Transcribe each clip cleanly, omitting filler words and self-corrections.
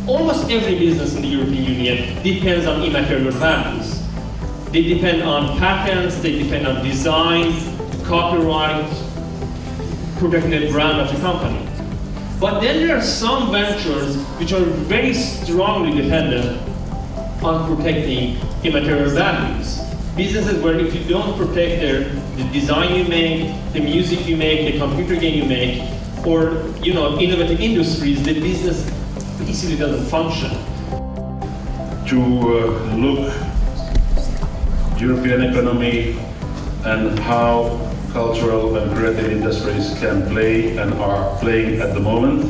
almost every business in the European Union depends on immaterial values. They depend on patents, they depend on design, copyright, protecting the brand of the company. But then there are some ventures which are very strongly dependent on protecting immaterial values. Businesses where if you don't protect the design you make, the music you make, the computer game you make, or innovative industries, the business basically doesn't function. To look European economy and how cultural and creative industries can play and are playing at the moment.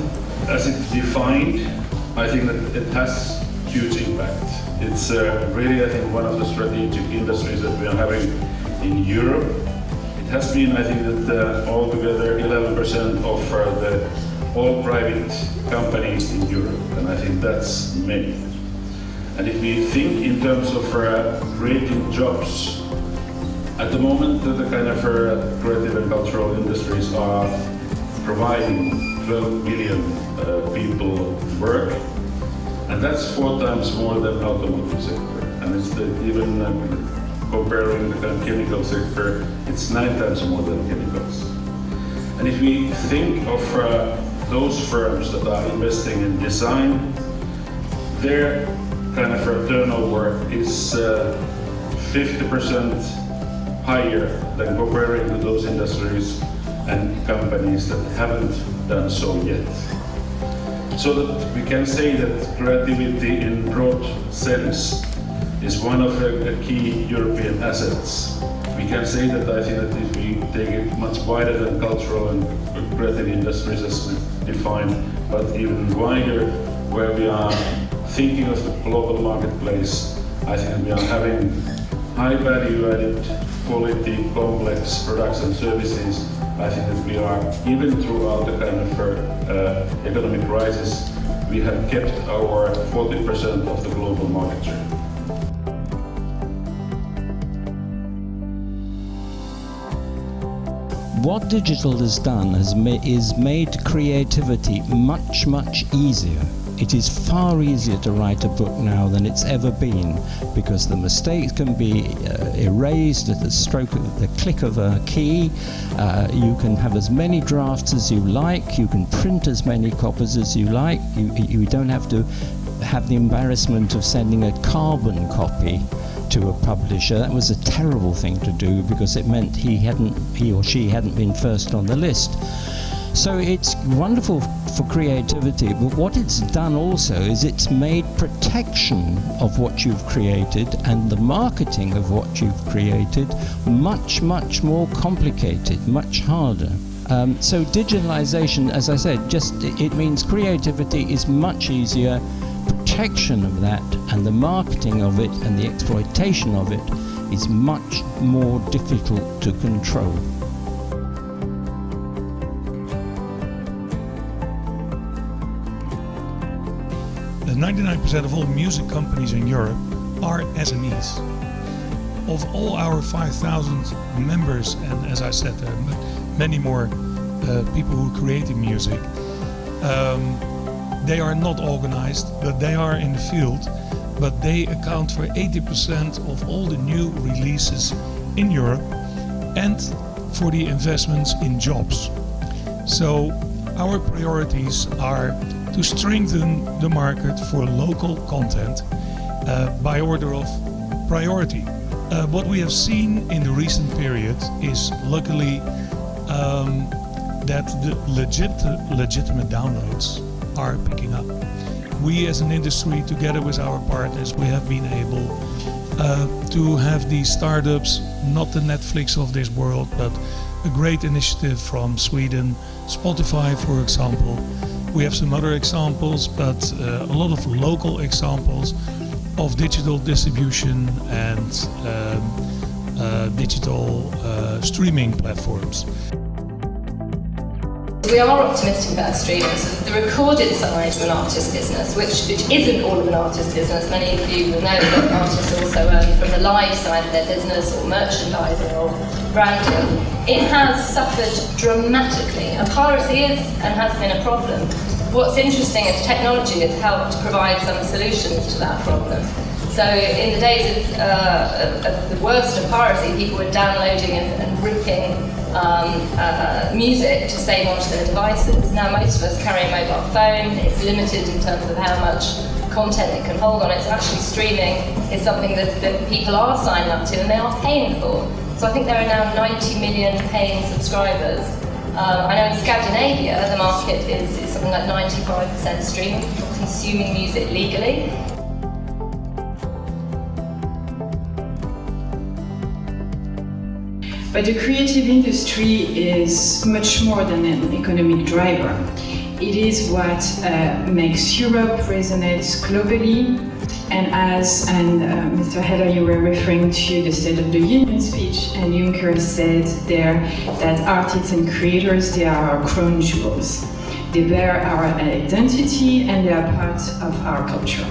As it's defined, I think that it has huge impact. It's really, I think, one of the strategic industries that we are having in Europe. It has been, I think, that altogether 11% of all private companies in Europe, and I think that's many. And if we think in terms of creating jobs, at the moment the kind of creative and cultural industries are providing 12 million people work, and that's 4 times more than automotive sector. And it's even comparing the kind of chemical sector, it's 9 times more than chemicals. And if we think of those firms that are investing in design, their kind of turnover is 50% higher than comparing to those industries and companies that haven't done so yet. So that we can say that creativity in broad sense is one of the key European assets. We can say that I think that if we take it much wider than cultural and creative industries as defined, but even wider, where we are thinking of the global marketplace, I think we are having high value-added, quality, complex products and services. I think that we are, even throughout the kind of economic crisis, we have kept our 40% of the global market share. What digital has done is made creativity much, much easier. It is far easier to write a book now than it's ever been, because the mistakes can be erased at the click of a key. You can have as many drafts as you like. You can print as many copies as you like. You don't have to have the embarrassment of sending a carbon copy to a publisher. That was a terrible thing to do, because it meant he or she hadn't been first on the list. So it's wonderful for creativity, but what it's done also is it's made protection of what you've created and the marketing of what you've created much, much more complicated, much harder. So digitalization, as I said, it means creativity is much easier, protection of that and the marketing of it and the exploitation of it is much more difficult to control. 99% of all music companies in Europe are SMEs. Of all our 5,000 members, and as I said, there are many more people who create music, they are not organized, but they are in the field, but they account for 80% of all the new releases in Europe and for the investments in jobs. So our priorities are to strengthen the market for local content by order of priority. What we have seen in the recent period is luckily that the legitimate downloads are picking up. We as an industry, together with our partners, we have been able to have these startups, not the Netflix of this world, but a great initiative from Sweden, Spotify for example. We have some other examples, but a lot of local examples of digital distribution and digital streaming platforms. We are optimistic about streaming. So the recorded side of an artist business, which isn't all of an artist business. Many of you will know that artists also earn from the live side of their business, or merchandising, or branding. It has suffered dramatically, and piracy is and has been a problem. what's interesting is technology has helped provide some solutions to that problem. So in the days of the worst of piracy, people were downloading and ripping music to save onto their devices. Now most of us carry a mobile phone. It's limited in terms of how much content it can hold on it. So actually streaming is something that people are signing up to and they are paying for. So I think there are now 90 million paying subscribers. I know in Scandinavia the market is something like 95% streaming, consuming music legally. But the creative industry is much more than an economic driver. It is what makes Europe resonate globally. And Mr. Heller, you were referring to the State of the Union speech, and Juncker said there that artists and creators, they are our crown jewels. They bear our identity and they are part of our culture.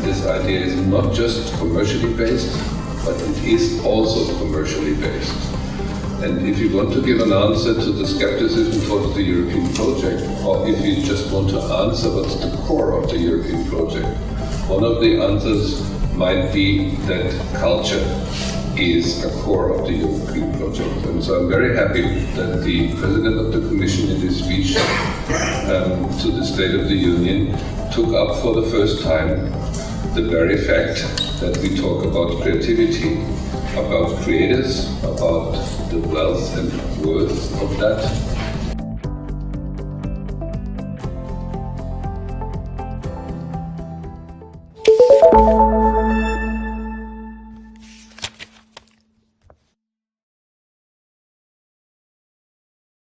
This idea is not just commercially based, but it is also commercially based. And if you want to give an answer to the skepticism towards the European project, or if you just want to answer what's the core of the European project, one of the answers might be that culture is a core of the European project. And so I'm very happy that the President of the Commission in his speech to the State of the Union took up for the first time the very fact that we talk about creativity, about creators, about the wealth and worth of that,